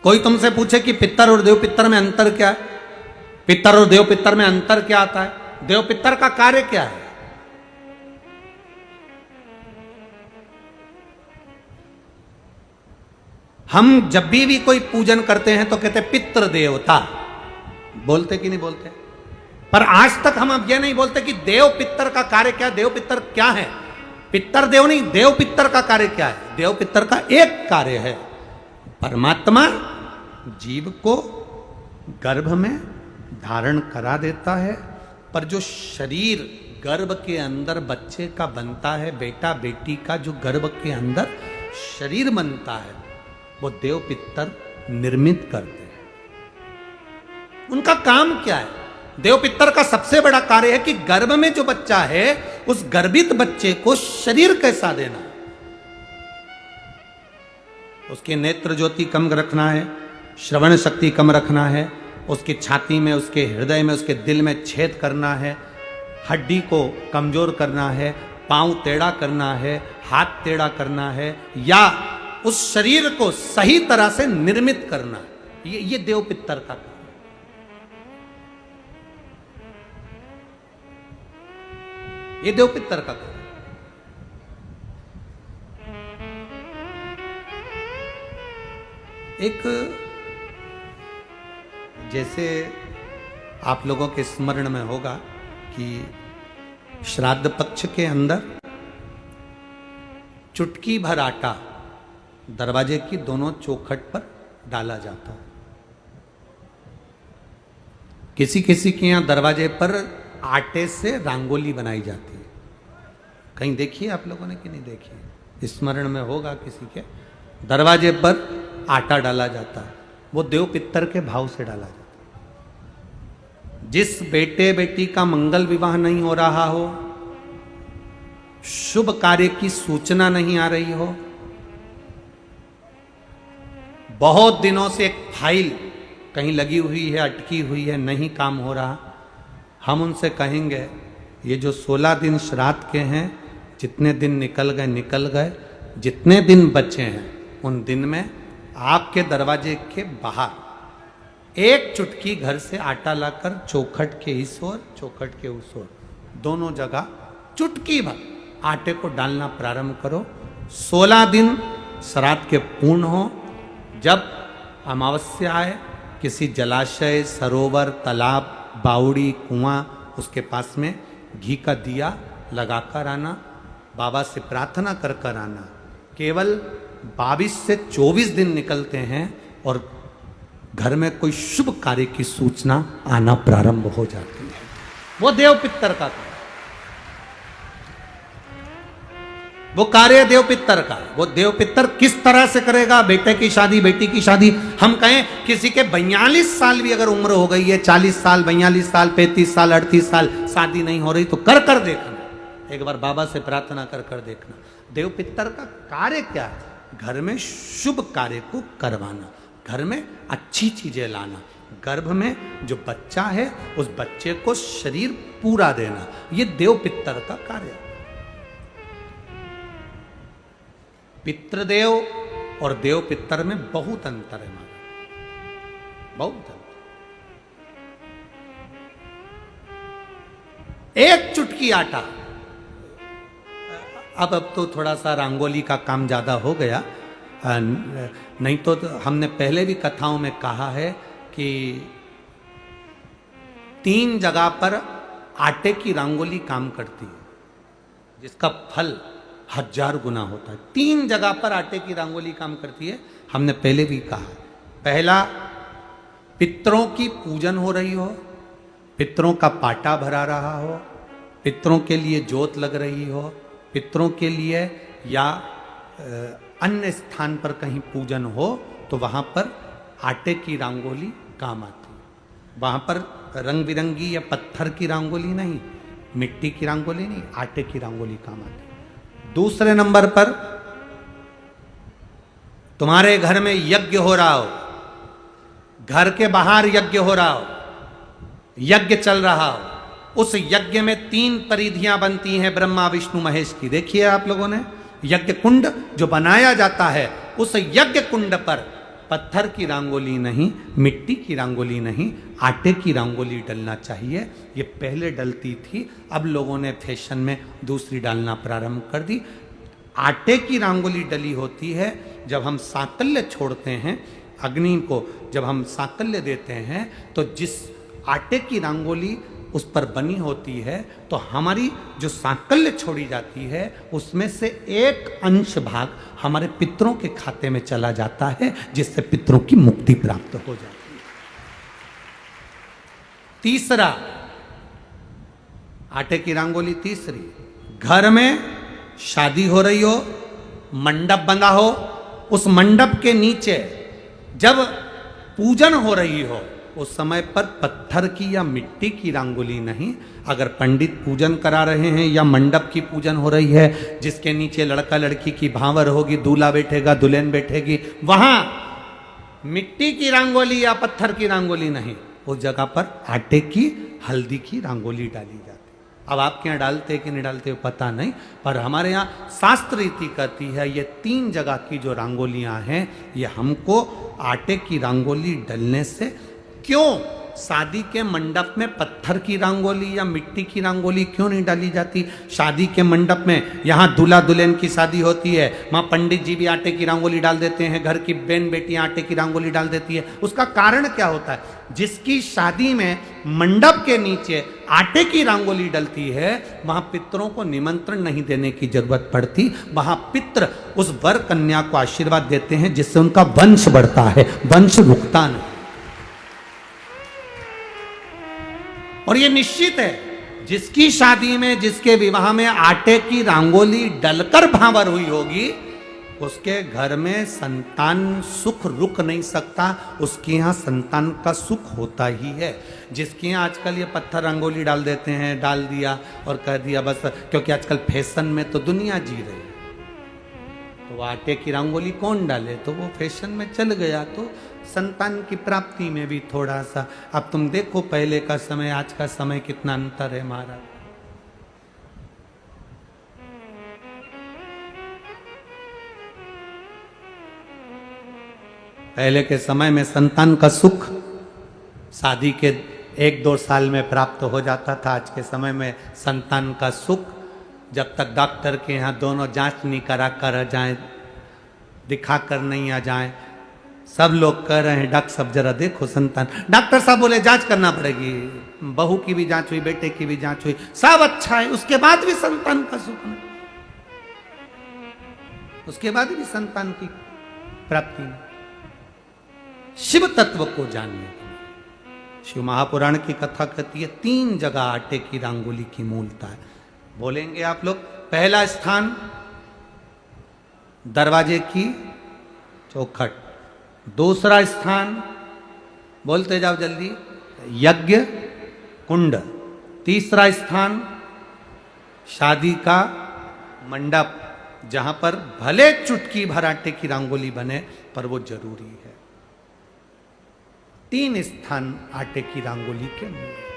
कोई तुमसे पूछे कि पितर और देव पितर में अंतर क्या है, पितर और देव पितर में अंतर क्या आता है, देव पितर का कार्य क्या है? हम जब भी कोई पूजन करते हैं तो कहते पितृ देवता, बोलते कि नहीं बोलते? पर आज तक हम अब यह नहीं बोलते कि देव पितर का कार्य क्या, देव पितर क्या है। पितर देव नहीं, देव पितर का कार्य क्या है? देव पितर का एक कार्य है, परमात्मा जीव को गर्भ में धारण करा देता है, पर जो शरीर गर्भ के अंदर बच्चे का बनता है, बेटा बेटी का जो गर्भ के अंदर शरीर बनता है, वो देव पितर निर्मित करते हैं। उनका काम क्या है? देव पितर का सबसे बड़ा कार्य है कि गर्भ में जो बच्चा है उस गर्भित बच्चे को शरीर कैसा देना, उसकी नेत्र ज्योति कम रखना है, श्रवण शक्ति कम रखना है, उसकी छाती में, उसके हृदय में, उसके दिल में छेद करना है, हड्डी को कमजोर करना है, पांव टेढ़ा करना है, हाथ टेढ़ा करना है, या उस शरीर को सही तरह से निर्मित करना। ये देव पितर का काम। ये देव पितर का काम। एक जैसे आप लोगों के स्मरण में होगा कि श्राद्ध पक्ष के अंदर चुटकी भर आटा दरवाजे की दोनों चौखट पर डाला जाता है। किसी किसी के यहां दरवाजे पर आटे से रंगोली बनाई जाती है। कहीं देखिए आप लोगों ने कि नहीं देखी? स्मरण में होगा किसी के, दरवाजे पर आटा डाला जाता है, वो देव पितर के भाव से डाला जाता है। जिस बेटे बेटी का मंगल विवाह नहीं हो रहा हो, शुभ कार्य की सूचना नहीं आ रही हो, बहुत दिनों से एक फाइल कहीं लगी हुई है, अटकी हुई है, नहीं काम हो रहा, हम उनसे कहेंगे ये जो 16 दिन श्राद्ध के हैं, जितने दिन निकल गए निकल गए, जितने दिन बचे हैं उन दिन में आपके दरवाजे के बाहर एक चुटकी घर से आटा लाकर चौखट के इस ओर चौखट के उस ओर दोनों जगह चुटकी भर आटे को डालना प्रारंभ करो। 16 दिन श्राद्ध के पूर्ण हो। जब अमावस्या आए, किसी जलाशय, सरोवर, तालाब, बावड़ी, कुआं, उसके पास में घी का दिया लगाकर आना, बाबा से प्रार्थना कर कर आना। केवल 22 से 24 दिन निकलते हैं और घर में कोई शुभ कार्य की सूचना आना प्रारंभ हो जाती है। वो देव पितर का कार्य, वो कार्य देव पितर का। वो देव पितर किस तरह से करेगा? बेटे की शादी, बेटी की शादी, हम कहें किसी के 42 साल भी अगर उम्र हो गई है, 40 साल, 42 साल, 35 साल, 38 साल, शादी नहीं हो रही, तो कर कर देखना, एक बार बाबा से प्रार्थना कर कर देखना। देव पितर का कार्य क्या है? घर में शुभ कार्य को करवाना, घर में अच्छी चीजें लाना, गर्भ में जो बच्चा है उस बच्चे को शरीर पूरा देना, ये देव पितर का कार्य है। पितृदेव और देव पितर में बहुत अंतर है, बहुत अंतर। एक चुटकी आटा, अब तो थोड़ा सा रंगोली का काम ज्यादा हो गया, नहीं तो हमने पहले भी कथाओं में कहा है कि 3 जगह पर आटे की रंगोली काम करती है, जिसका फल 1000 गुना होता है। 3 जगह पर आटे की रंगोली काम करती है, हमने पहले भी कहा। पहला, पितरों की पूजन हो रही हो, पितरों का पाटा भरा रहा हो, पितरों के लिए जोत लग रही हो, पितरों के लिए या अन्य स्थान पर कहीं पूजन हो, तो वहां पर आटे की रंगोली काम आती है। वहां पर रंग बिरंगी या पत्थर की रंगोली नहीं, मिट्टी की रंगोली नहीं, आटे की रंगोली काम आती है। दूसरे नंबर पर तुम्हारे घर में यज्ञ हो रहा हो, घर के बाहर यज्ञ हो रहा हो, यज्ञ चल रहा हो, उस यज्ञ में 3 परिधियां बनती हैं ब्रह्मा विष्णु महेश की। देखिए आप लोगों ने, यज्ञ कुंड जो बनाया जाता है, उस यज्ञ कुंड पर पत्थर की रंगोली नहीं, मिट्टी की रंगोली नहीं, आटे की रंगोली डलना चाहिए। ये पहले डलती थी, अब लोगों ने फैशन में दूसरी डालना प्रारंभ कर दी। आटे की रंगोली डली होती है जब हम सांकल्य छोड़ते हैं, अग्नि को जब हम सांकल्य देते हैं, तो जिस आटे की रंगोली उस पर बनी होती है, तो हमारी जो सांकल्य छोड़ी जाती है उसमें से एक अंश भाग हमारे पितरों के खाते में चला जाता है, जिससे पितरों की मुक्ति प्राप्त हो जाती है। तीसरा, आटे की रंगोली तीसरी, घर में शादी हो रही हो, मंडप बंधा हो, उस मंडप के नीचे जब पूजन हो रही हो उस समय पर पत्थर की या मिट्टी की रंगोली नहीं। अगर पंडित पूजन करा रहे हैं या मंडप की पूजन हो रही है जिसके नीचे लड़का लड़की की भांवर होगी, दूल्हा बैठेगा, दुल्हन बैठेगी, वहां मिट्टी की रंगोली या पत्थर की रंगोली नहीं, उस जगह पर आटे की, हल्दी की रंगोली डाली जाती। अब आपके यहाँ डालते कि नहीं डालते पता नहीं, पर हमारे यहाँ शास्त्र रीति कहती है ये 3 जगह की जो रंगोलियां हैं ये हमको आटे की रंगोली डलने से। क्यों शादी के मंडप में पत्थर की रंगोली या मिट्टी की रंगोली क्यों नहीं डाली जाती? शादी के मंडप में यहाँ दूल्हा दुल्हन की शादी होती है, वहाँ पंडित जी भी आटे की रंगोली डाल देते हैं, घर की बहन बेटियां आटे की रंगोली डाल देती है। उसका कारण क्या होता है? जिसकी शादी में मंडप के नीचे आटे की रंगोली डलती है वहां पितरों को निमंत्रण नहीं देने की जरूरत पड़ती, वहां पितर उस वर कन्या को आशीर्वाद देते हैं जिससे उनका वंश बढ़ता है, वंश रुकता नहीं। और ये निश्चित है जिसकी शादी में, जिसके विवाह में आटे की रंगोली डलकर भांवर हुई होगी उसके घर में संतान सुख रुक नहीं सकता, उसके यहाँ संतान का सुख होता ही है। जिसके यहाँ आजकल ये पत्थर रंगोली डाल देते हैं, डाल दिया और कह दिया बस, क्योंकि आजकल फैशन में तो दुनिया जी रही है, तो वो आटे की रंगोली कौन डाले, तो वो फैशन में चल गया। तो संतान की प्राप्ति में भी थोड़ा सा, अब तुम देखो पहले का समय आज का समय कितना अंतर है महाराज। पहले के समय में संतान का सुख शादी के 1-2 साल में प्राप्त हो जाता था। आज के समय में संतान का सुख जब तक डॉक्टर के यहाँ दोनों जांच नहीं करा कर जाए, दिखा कर नहीं आ जाए, सब लोग कह रहे हैं डॉक्टर साहब जरा देखो संतान, डॉक्टर साहब बोले जांच करना पड़ेगी, बहू की भी जांच हुई, बेटे की भी जांच हुई, सब अच्छा है, उसके बाद भी संतान का सुख नहीं, उसके बाद भी संतान की प्राप्ति नहीं। शिव तत्व को जानिए। शिव महापुराण की कथा कहती है 3 जगह आटे की रंगोली की मूलता है। बोलेंगे आप लोग, पहला स्थान दरवाजे की चौखट, दूसरा स्थान बोलते जाओ जल्दी यज्ञ कुंड, तीसरा स्थान शादी का मंडप जहां पर भले चुटकी भर आटे की रंगोली बने पर वो जरूरी है। 3 स्थान आटे की रंगोली के मूल।